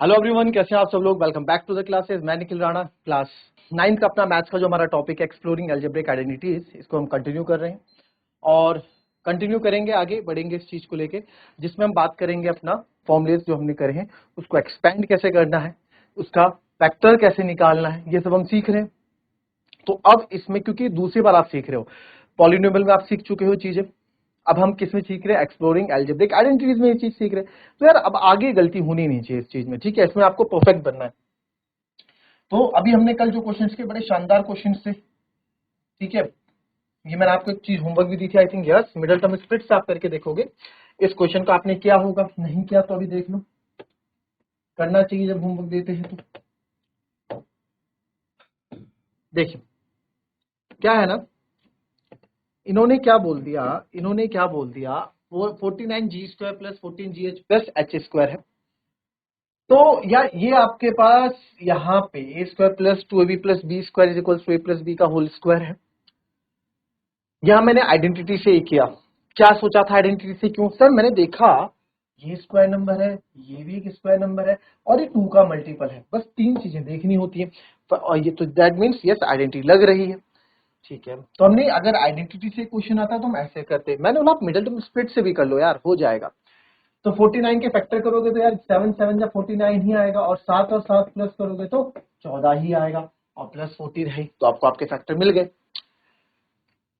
Hello everyone, कैसे हैं आप सब लोग। Welcome back to the classes. मैं निखिल राणा। क्लास 9 का अपना मैथ्स का जो हमारा टॉपिक है एक्सप्लोरिंग अलजेब्रिक आइडेंटिटीज, इसको हम कंटिन्यू कर रहे हैं और कंटिन्यू करेंगे, आगे बढ़ेंगे इस चीज को लेके, जिसमें हम बात करेंगे अपना फॉर्मुलेस जो हमने करे हैं उसको एक्सपेंड कैसे करना है, उसका फैक्टर कैसे निकालना है, ये सब हम सीख रहे हैं। तो अब इसमें क्योंकि दूसरी बार आप सीख रहे हो, पॉलिनोमियल में आप सीख चुके हो चीजें, अब हम किस में सीख रहे हैं, एक्सप्लोरिंग अलजेब्रिक आइडेंटिटीज में ये चीज सीख रहे हैं। तो यार अब आगे गलती होनी नहीं चाहिए इस चीज में, ठीक है। इसमें आपको परफेक्ट बनना है। तो अभी हमने कल जो क्वेश्चंस के बड़े शानदार क्वेश्चंस थे, ठीक है, ये मैंने आपको एक चीज होमवर्क भी दी थी, I think yes, middle term split से आप करके देखोगे। इस क्वेश्चन को आपने किया होगा, नहीं किया तो अभी देख लो, करना चाहिए जब होमवर्क देते हैं तो। देखिए क्या है ना, इन्होंने क्या बोल दिया, वो 49g² plus 14gh plus h² है। तो यार ये आपके पास यहाँ पे a² plus 2ab plus b² is equal to a plus b का होल स्क्वायर है। यहां मैंने आइडेंटिटी से ही किया। क्या सोचा था आइडेंटिटी से? क्यों सर, मैंने देखा ये स्क्वायर नंबर है, ये भी एक स्क्वायर नंबर है और ये 2 का मल्टीपल है। बस 3 चीजें देखनी होती है और ये तो दैट मीन्स यस आइडेंटिटी लग रही है, ठीक है। तो हमने अगर आइडेंटिटी से क्वेश्चन आता तो हम ऐसे करते, मैंने बोला आप मिडिल टर्म स्प्लिट से भी कर लो यार, हो जाएगा। तो 49 के फैक्टर करोगे तो यार 7 7 या 49 ही आएगा, और 7 और 7 प्लस करोगे तो 14 ही आएगा, और प्लस 14 है तो आपको आपके फैक्टर मिल गए।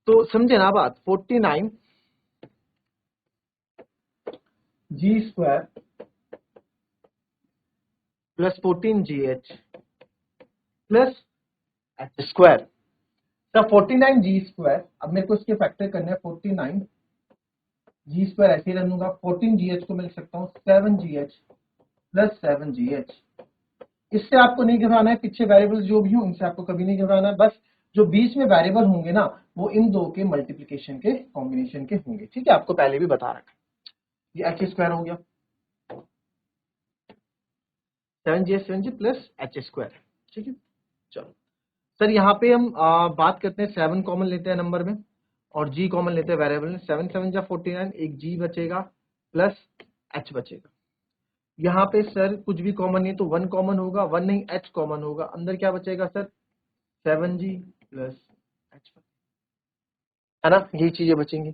तो समझे ना बात, 49 g² plus 14gh plus h²। तब 49g², अब मेरे को इसके फैक्टर करने हैं। 49g² ऐसे ही रख लूंगा, 14gh को मिल सकता हूँ 7gh प्लस 7gh। इससे आपको नहीं घबराना है, पीछे वेरिएबल्स जो भी हो उनसे आपको कभी नहीं घबराना है। बस जो बीच में वेरिएबल होंगे ना, वो इन दो के मल्टीप्लिकेशन के कॉम्बिनेशन के होंगे, ठीक है। आपको पहले भी बता रखा। ये h² हो गया, 7g प्लस h², ठीक है। चलो सर, यहाँ पे हम बात करते हैं, 7 कॉमन लेते हैं नंबर में और g कॉमन लेते हैं वेरिएबल में। 7 7 जा 49, एक g बचेगा प्लस h बचेगा। यहाँ पे सर कुछ भी कॉमन नहीं, तो 1 कॉमन होगा, 1 नहीं h कॉमन होगा, अंदर क्या बचेगा सर, 7g प्लस h, है ना, यही चीजें बचेंगी।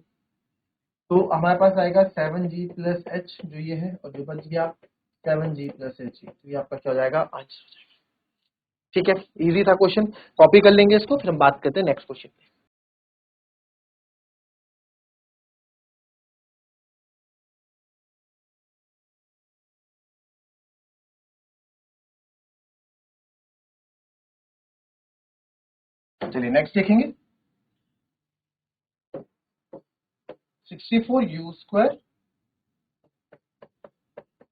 तो हमारे पास आएगा 7g प्लस h जो ये है, और जो बच गया 7g प्लस h, तो ये आपका क्या हो जाएगा, आंसर हो जाएगा, ठीक है। इजी था क्वेश्चन, कॉपी कर लेंगे इसको, फिर हम बात करते हैं नेक्स्ट क्वेश्चन पे। चलिए नेक्स्ट देखेंगे। 64u²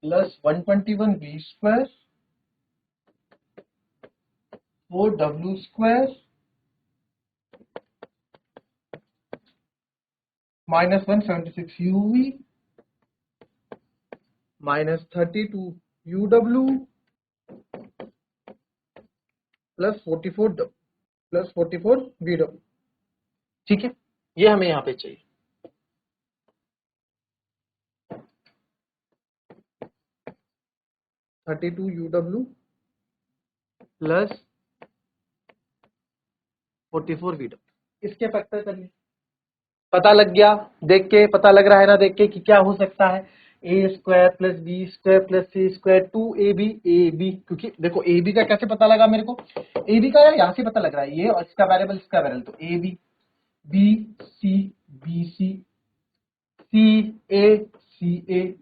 plus 121v² 4w² minus 176uv minus 32uw plus 44vw, ठीक है। ये हमें यहाँ पे चाहिए। Thirty two UW plus 44VW, इसके फैक्टर करिए। पता लग गया, देख के पता लग रहा है ना, देख के कि क्या हो सकता है, a² plus b² plus c² 2ab, क्योंकि देखो ab का कैसे पता लगा मेरे को, ab का यहाँ से पता लग रहा है, ये और इसका वेरिएबल इसका वेरिएबल, तो ab bc bc ca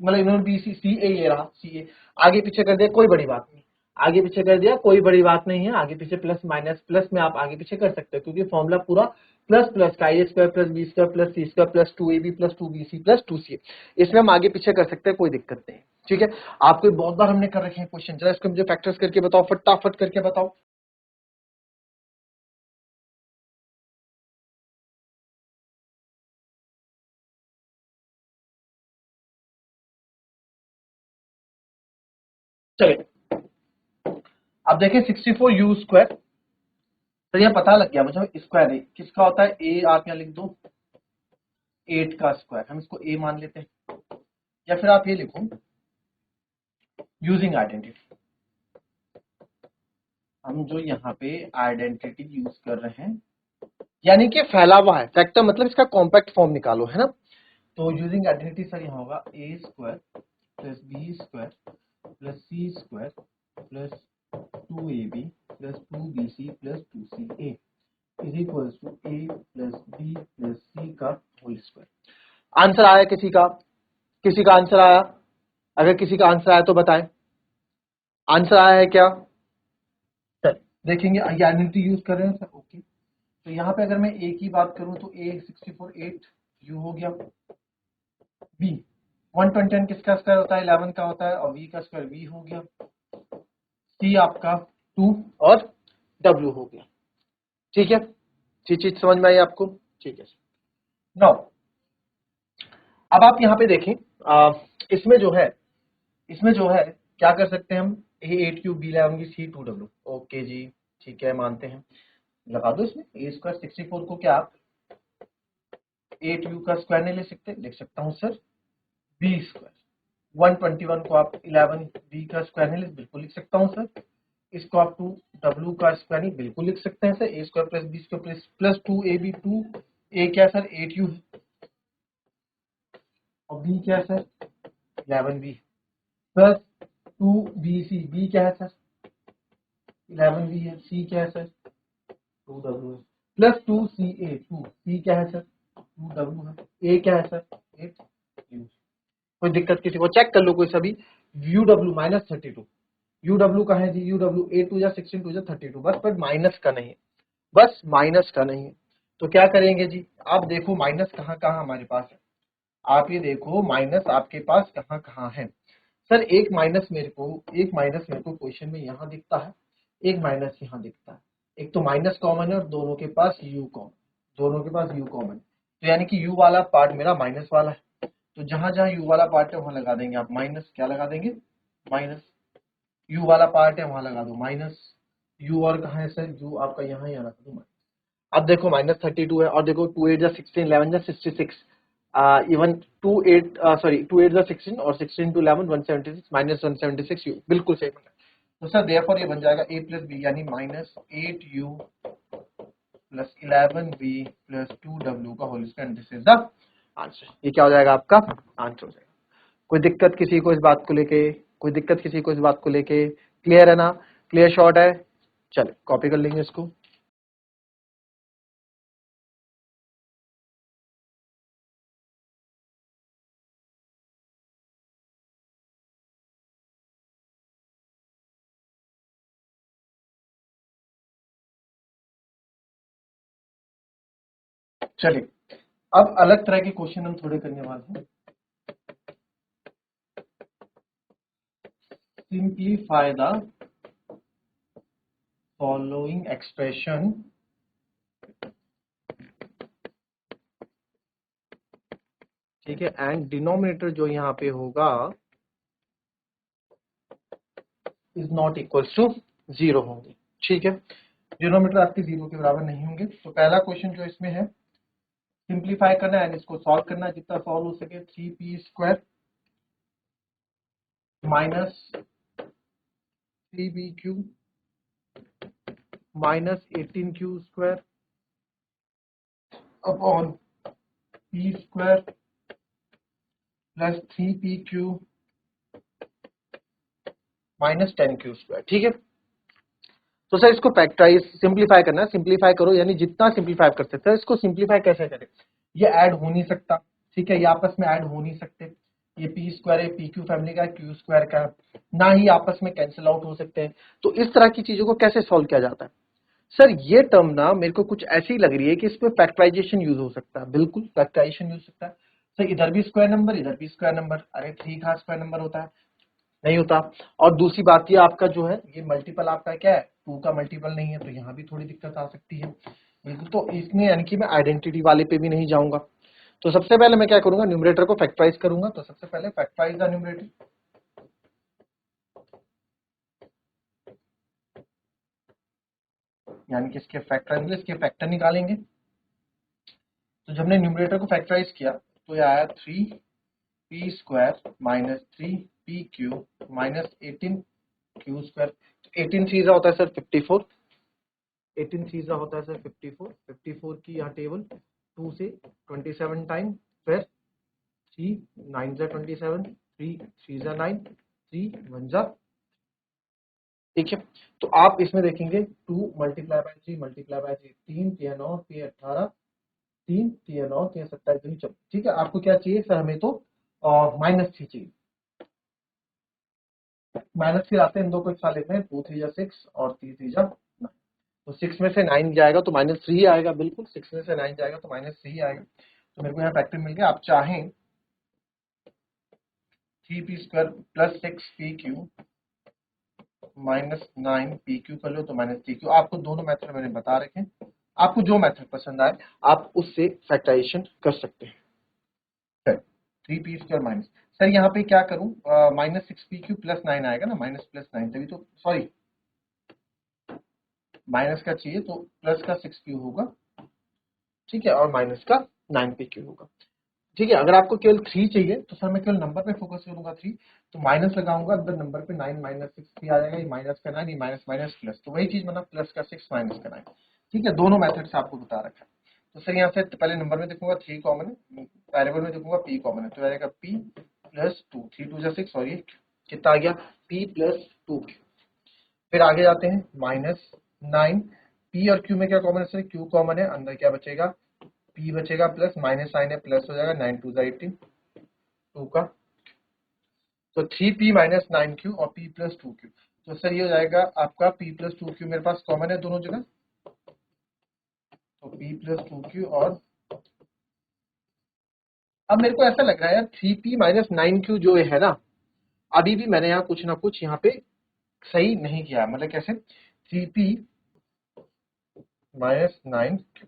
मतलब इन्होंने bc ca ये रहा ca, आगे पीछे कर दिया कोई बड़ी बात नहीं, आगे पीछे कर दिया कोई बड़ी बात नहीं है, आगे पीछे प्लस माइनस प्लस में आप आगे पीछे कर सकते हो, क्योंकि फॉर्मूला पूरा प्लस प्लस का, a² plus b² plus c² plus 2ab plus 2bc plus 2ca, इसमें हम आगे पीछे कर सकते हैं, कोई दिक्कत नहीं, ठीक है। आपको बहुत बार हमने कर रखे हैं क्वेश्चन, जरा इसको मुझे फैक्टर्स करके बताओ, फटाफट करके बताओ। चलिए अब देखें 64u², तो यह पता लग गया मुझे, स्क्वायर ए किसका होता है, ए आप यहाँ लिख दो 8 का स्क्वायर, हम इसको ए मान लेते हैं, या फिर आप ये लिखो यूजिंग आइडेंटिटी, हम जो यहाँ पे आइडेंटिटी यूज कर रहे हैं यानी कि फैला हुआ है, फैक्टर मतलब इसका कॉम्पैक्ट फॉर्म निकालो, है ना। तो यूजिंग आइडेंटिटी सर यहाँ होगा A square plus B square plus C square plus 2ab plus 2bc plus 2ca is equals to a plus B plus C का होल स्क्वायर। आंसर आया किसी का? किसी का आंसर आया? अगर किसी का आंसर आया तो बताएं, आंसर आया है क्या? सर देखेंगे, आइडेंटिटी यूज कर रहे हैं सर, ओके। तो यहाँ पे अगर मैं ए की बात करूं तो ए 64 8 यू हो गया, बी 120 किसका स्क्वायर होता है? 11 का होता है, और वी का स्क्वायर वी हो गया, सी आपका 2 और डब्ल्यू हो गया। ठीक है, चीज समझ में आई आपको? ठीक है। नाउ अब आप यहाँ पे देखें, इसमें जो है, इसमें जो है क्या कर सकते हैं हम, ए 8 क्यू बी 11 की सी 2 डब्ल्यू, ओके जी, ठीक है, मानते हैं, लगा दो इसमें। ए स्क्वायर 64 को क्या आप 8 यू का स्क्वायर नहीं ले सकते? लिख सकता हूँ सर बी स्क्वायर। 121 को आप 11 बी का स्क्वायर नहीं, बिल्कुल लिख सकता हूँ सर। इसको आप 2 डब्ल्यू का स्क्वायर नहीं, बिल्कुल लिख सकते हैं sir. A square plus B square plus 2 A B, 2 A क्या सर 8 यू है, और बी क्या है sir 11 B, plus 2 B C, B क्या है सर 11 बी है, सी क्या है सर 2 डब्ल्यू है, प्लस 2 सी ए, 2 सी क्या है सर 2 डब्ल्यू है, ए क्या है सर 8 यू। कोई दिक्कत किसी को? चेक कर लो कोई सभी। यू डब्ल्यू -32, यू डब्ल्यू का है जी, यू डब्ल्यू ए 2 या 16 2 या 32, बस पर माइनस का नहीं है, बस माइनस का नहीं है। तो क्या करेंगे जी, आप देखो माइनस कहाँ कहाँ हमारे पास है, आप ये देखो माइनस आपके पास कहाँ कहाँ है। सर एक माइनस मेरे को, एक माइनस मेरे को क्वेश्चन में यहाँ दिखता है, एक माइनस यहाँ दिखता है। एक तो माइनस कॉमन है और दोनों के पास यू कॉमन, दोनों के पास यू कॉमन, तो यानी कि यू वाला पार्ट मेरा माइनस वाला है। तो जहां जहां यू वाला पार्ट है वहां लगा देंगे आप माइनस, क्या लगा देंगे माइनस। यू वाला पार्ट है वहां लगा दो माइनस, यू और कहाँ है सर, यू आपका यहाँ ही आना था माइनस। अब देखो -32 है, और देखो 2 8 जा 16, 11 जा 66, इवन 2 8 सॉरी 2 8 जा 16 और 16 to 11 176 -176 यू, बिल्कुल सही बना। तो सर देयरफॉर ये बन जाएगा a प्लस बी यानी -8u plus 11b plus 2w का whole square, this is the answer. ये क्या हो जाएगा आपका आंसर हो जाएगा। कोई दिक्कत किसी को इस बात को लेके? कोई दिक्कत किसी को इस बात को लेके? क्लियर है ना? क्लियर शॉर्ट है? चले कॉपी कर लेंगे इसको। चलिए अब अलग तरह के क्वेश्चन हम थोड़े करने वाले हैं। सिंप्लीफाई द फॉलोइंग एक्सप्रेशन ठीक है, एंड डिनोमिनेटर जो यहाँ पे होगा इज नॉट इक्वल्स टू 0 होंगे। ठीक है, डिनोमिनेटर आपके 0 के बराबर नहीं होंगे। तो पहला क्वेश्चन जो इसमें है, सिंप्लीफाई करना है, इसको सॉल्व करना है, जितना सॉल्व हो सके। 3p square minus 3bq minus 18q square upon p square plus 3pq minus 10q square. ठीक है, तो सर इसको फैक्टराइज सिंप्लीफाई करना है, सिंप्लीफाई करो, यानी जितना सिंप्लीफाई कर सकते हैं। इसको सिंप्लीफाई कैसे करें, ये ऐड हो नहीं सकता, ठीक है, ये आपस में ऐड हो नहीं सकते। ये पी स्क्वायर है, पी क्यू फैमिली का, क्यू स्क्वायर का, ना ही आपस में कैंसिल आउट हो सकते हैं। तो इस तरह की चीजों को कैसे सॉल्व किया जाता है? सर ये टर्म ना मेरे को कुछ ऐसी लग रही है कि इसमें फैक्टराइजेशन यूज हो सकता है, बिल्कुल फैक्टराइजेशन यूज हो सकता है। सर इधर भी स्क्वायर नंबर, इधर भी स्क्वायर नंबर, अरे 3 का स्क्वायर नंबर होता है, नहीं होता। और दूसरी बात ये आपका जो है, ये मल्टीपल आपका क्या है 2 का मल्टीपल नहीं है, तो यहाँ भी थोड़ी दिक्कत आ सकती है बिल्कुल। तो इसमें यानी कि मैं आइडेंटिटी वाले पे भी नहीं जाऊंगा। तो सबसे पहले मैं क्या करूंगा, न्यूमरेटर को फैक्टराइज करूंगा। तो सबसे पहले फैक्टराइज द न्यूमरेटर, यानी कि इसके फैक्टर, इसके फैक्टर निकालेंगे। तो जब हमने न्यूमरेटर को फैक्टराइज किया तो ये आया 3p square minus 3pq minus 18q square. 18 सीजा होता है सर 54, 18 सीजा होता है सर 54, 54 की यहाँ टेबल 2 से 27 टाइम, फिर 3 9 जा 27, 3 3 जा 9, 3 1 जा, ठीक है। तो आप इसमें देखेंगे 2 मल्टीप्लाई बाय 3 मल्टीप्लाई बाय 3, 3 3 9 3 18, 3 3 9 3 27 3 24, ठीक है। आपको क्या चाहिए सर? हमें तो -3 चाहिए। माइनस फिर आते हैं, इन दो को एक साथ लेते हैं, 2 3 जा 6 और 3 3 जा 9, तो 6 में से 9 जाएगा तो -3 आएगा, बिल्कुल 6 में से 9 जाएगा तो -3 आएगा। तो मेरे को यहाँ फैक्टर मिल गया। आप चाहें 3p² + 6pq -9pq कर लो तो -3q। आपको दोनों मेथड मैंने बता रखे हैं, आपको जो मेथड पसंद आए आप उससे फैक्टराइजेशन कर सकते हैं। 3p² माइनस, सर यहाँ पे क्या करूं? -6pq + 9 आएगा ना, माइनस प्लस 9, तभी तो, सॉरी माइनस का चाहिए तो प्लस का 6q होगा, ठीक है, और माइनस का 9pq होगा, ठीक है। अगर आपको केवल 3 चाहिए तो सर मैं केवल नंबर पे फोकस करूंगा 3, तो माइनस लगाऊंगा, अंदर नंबर पे 9 - 6 3 आ जाएगा, ये माइनस का 9, ये माइनस माइनस प्लस, तो वही चीज मतलब प्लस का 6 माइनस का 9, ठीक है। दोनों मेथड से आपको बता रखा है। तो सर यहाँ से पहले नंबर में देखूंगा 3 कॉमन है, वेरिएबल में देखूंगा p कॉमन है, तो आएगा p + 2, 3 2 जा 6, और ये कितना आ गया? p + 2q। फिर आगे जाते हैं -9, p और q में क्या कॉमन है सर? q कॉमन है, अंदर क्या बचेगा? p बचेगा, प्लस माइनस साइन है, प्लस हो जाएगा, 9 2 जा 18, 2 का, तो 3p - 9q और p + 2q, तो सर ये हो जाएगा आपका p + 2q मेरे पास कॉमन है दोनों जगह, तो p + 2q। और अब मेरे को ऐसा लग रहा है यार 3p - 9q जो है ना, अभी भी मैंने यहाँ कुछ ना कुछ यहाँ पे सही नहीं किया, मतलब कैसे? 3p - 9q,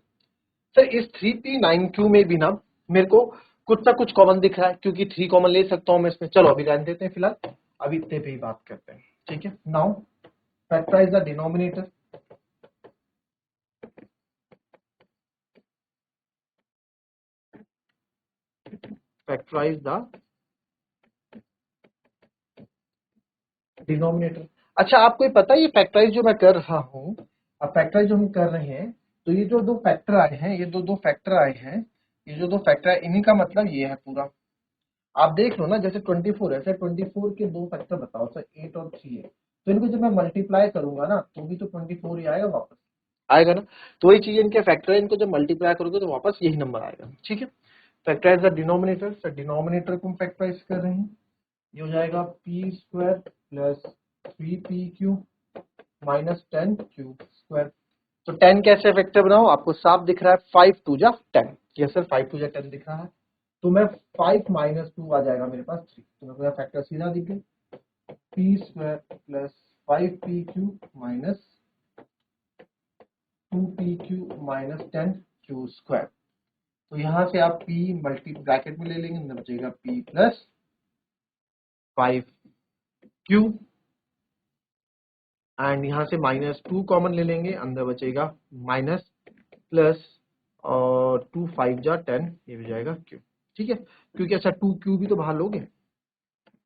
सर इस 3p 9q में भी ना मेरे को कुछ ना कुछ कॉमन दिख रहा है, क्योंकि 3 कॉमन ले सकता हूं मैं इसमें। चलो अभी रहने देते हैं फिलहाल, अभी इतने पे ही बात करते हैं, ठीक है। Now factorize the denominator, factorize the denominator. अच्छा आपको ये पता है ये फैक्टराइज जो मैं कर रहा हूँ, अब फैक्टराइज जो हम कर रहे हैं, तो ये जो दो फैक्टर आए हैं, ये दो फैक्टर आए हैं, ये जो दो फैक्टर है इन्हीं का मतलब ये है पूरा। आप देख लो ना, जैसे 24 है सर, 24 के दो फैक्टर बताओ सर, 8 और 3 है, तो इनको जब मैं मल्टीप्लाई करूंगा ना तो भी तो 24 ही आएगा वापस, आएगा ना। तो वही चीज इनके फैक्टर है, इनको जब मल्टीप्लाई करोगे तो वापस यही नंबर आएगा, ठीक है। Factorize the denominator, sir denominator को हम फैक्टराइज कर रहे हैं, ये हो जाएगा p² + 3pq - 10q²। तो 10 कैसे फैक्टर बनाओ? आपको साफ दिख रहा है, 5 2 जा 10, यस सर 5 2 जा 10 दिख रहा है, तो मैं 5 - 2 आ जाएगा मेरे पास 3, तो मेरे को फैक्टर सीधा दिख गया, p² + 5pq - 2pq - 10q²। तो यहां से आप p मल्टी ब्रैकेट में ले लेंगे, अंदर बचेगा p + 5q, एंड यहाँ से -2 कॉमन ले लेंगे, अंदर बचेगा माइनस प्लस और 2 5 जा 10, ये भी जाएगा q, ठीक है। क्योंकि अच्छा 2q भी तो बाहर लोगे,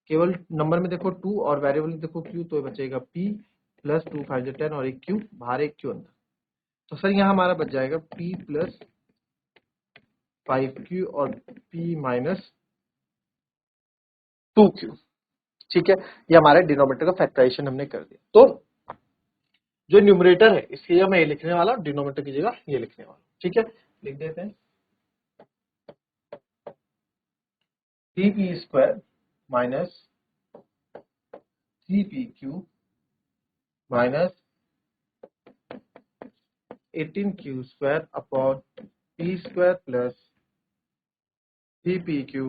केवल नंबर में देखो 2 और वेरिएबल में देखो q, तो ये बचेगा p + 2 5 जा 10 और एक q बाहर, एक q अंदर, तो सर यहाँ हमारा बच जाएगा p + 5q और p - 2q, ठीक है। ये हमारे डिनोमिनेटर का फैक्टराइजेशन हमने कर दिया। तो जो न्यूमरेटर है इसकी जगह मैं ये लिखने वाला, डिनोमिनेटर की जगह ये लिखने वाला, ठीक है। लिख देते हैं 3p² - 3pq - 18q² upon p² + 3pq -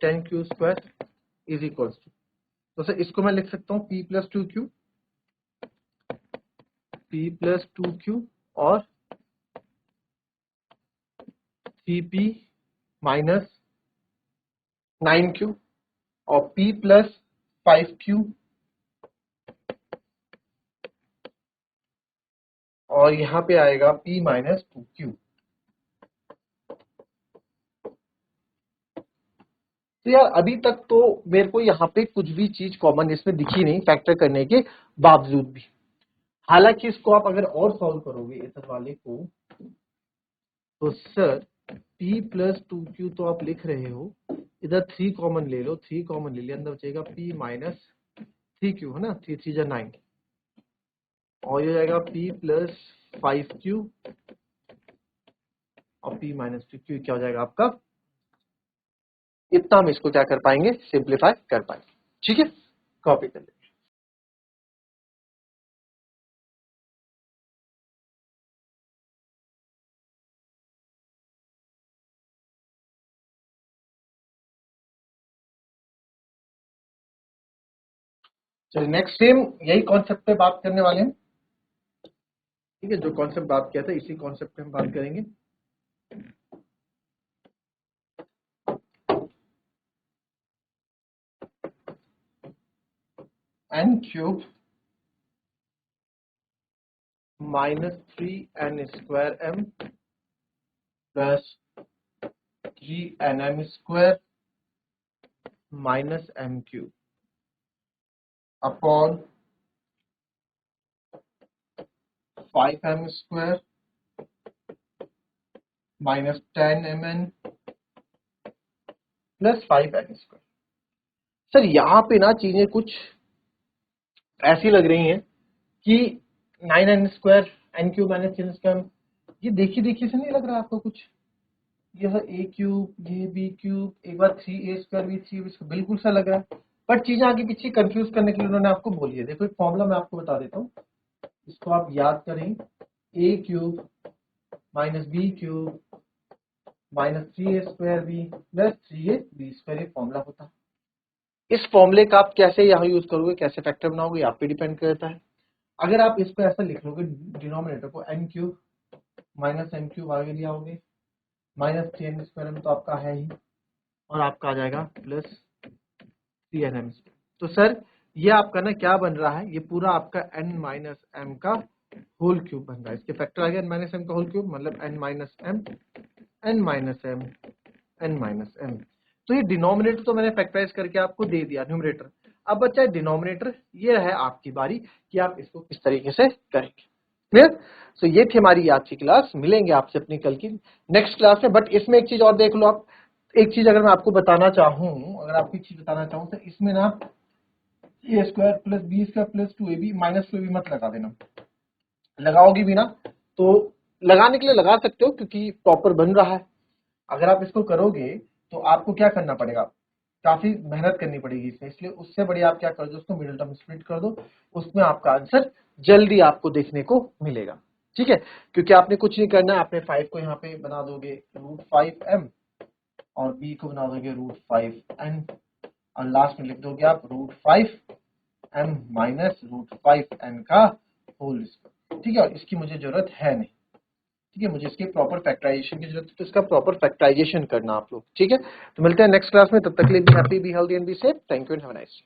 10q² is equals to, तो सर इसको मैं लिख सकता हूँ p + 2q, और 3p - 9q और p + 5q, और यहाँ पे आएगा p - 2q। तो यार अभी तक तो मेरे को यहाँ पे कुछ भी चीज कॉमन इसमें दिखी नहीं फैक्टर करने के बावजूद भी। हालांकि इसको आप अगर और सॉल्व करोगे इस वाले को, तो सर p प्लस 2q तो आप लिख रहे हो, इधर 3 कॉमन ले लो, 3 कॉमन ले लिया, अंदर बचेगा p माइनस 3q, है ना, 3 3 जा 9, और ये हो जाएगा p प्लस 5q और p माइनस 2q, क्या हो जाएगा आपका, इतना हम इसको क्या कर पाएंगे, सिंप्लीफाई कर पाएंगे। ठीक है, कॉपी कर लेंगे। चलिए नेक्स्ट सेम यही कॉन्सेप्ट पे बात करने वाले हैं। ठीक है, जो कॉन्सेप्ट बात किया था इसी कॉन्सेप्ट पे हम बात करेंगे। n cube minus 3n square m plus 3nm square minus m cube upon 5m square minus 10mn plus 5n square. Sir यहाँ पे ना चीजें कुछ ऐसी लग रही हैं कि 9n square n cube minus 3 square, ये देखिए देखिए से नहीं लग रहा है आपको कुछ, यह a क्यूब, ये b क्यूब, एक बार 3a स्क्वायर भी 3 इसको बिल्कुल सा लग रहा है, पर चीजें आगे पीछे कंफ्यूज करने के लिए उन्होंने आपको बोली है। देखो एक फॉर्मूला मैं आपको बता देता हूँ, इसको आप याद करें, a cube minus b cube minus 3a square b plus 3a b square, ये फॉर्मूला होता है। इस फॉर्मूले का आप कैसे यहाँ यूज करोगे, कैसे फैक्टर बनाओगे, आप पे डिपेंड करता है। अगर आप इसको ऐसा लिख लोगे, डिनोमिनेटर को n cube minus m cube आगे ले आओगे, माइनस 3n स्क्वायर में तो आपका है ही, और आपका आ जाएगा प्लस 3nm। तो सर ये आपका ना क्या बन रहा है, ये पूरा आपका n माइनस m का होल क्यूब बन रहा है। इसके फैक्टर आ गया n माइनस m का होल क्यूब, मतलब n minus m, n minus m, n minus m। तो ये डिनोमिनेटर तो मैंने फैक्टराइज करके आपको दे दिया, न्यूमरेटर। अब बच्चा है डिनोमिनेटर, ये है आपकी बारी कि आप इसको किस तरीके से करेंगे। क्लियर? तो ये थी हमारी आज की क्लास, मिलेंगे आपसे अपनी कल की नेक्स्ट क्लास में। बट इसमें एक चीज और देख लो आप, एक चीज अगर मैं आपको बताना चाहूँ, अगर आपको एक चीज बताना चाहूँ तो इसमें ना A square plus B square plus 2ab minus 2ab मत लगा देना, लगाओगी भी ना तो लगाने के लिए लगा सकते हो क्योंकि प्रॉपर बन रहा है। अगर आप इसको करोगे तो आपको क्या करना पड़ेगा, काफी मेहनत करनी पड़ेगी इसमें, इसलिए उससे बढ़िया आप क्या कर दो, उसको मिडिल टर्म स्प्लिट कर दो, उसमें आपका आंसर जल्दी आपको देखने को मिलेगा। ठीक है, क्योंकि आपने कुछ नहीं करना है, आपने 5 को यहाँ पे बना दोगे √5m और b को बना दोगे √5n और लास्ट में लिख दोगे आप √5m माइनस √5n का होल स्क्वायर। ठीक है, और इसकी मुझे जरूरत है नहीं। ठीक है, मुझे इसके प्रॉपर फैक्टराइजेशन की जरूरत है, तो इसका प्रॉपर फैक्टराइजेशन करना आप लोग। ठीक है, तो मिलते हैं नेक्स्ट क्लास में, तब तक के लिए be happy, be healthy and be safe. Thank you and have a nice day.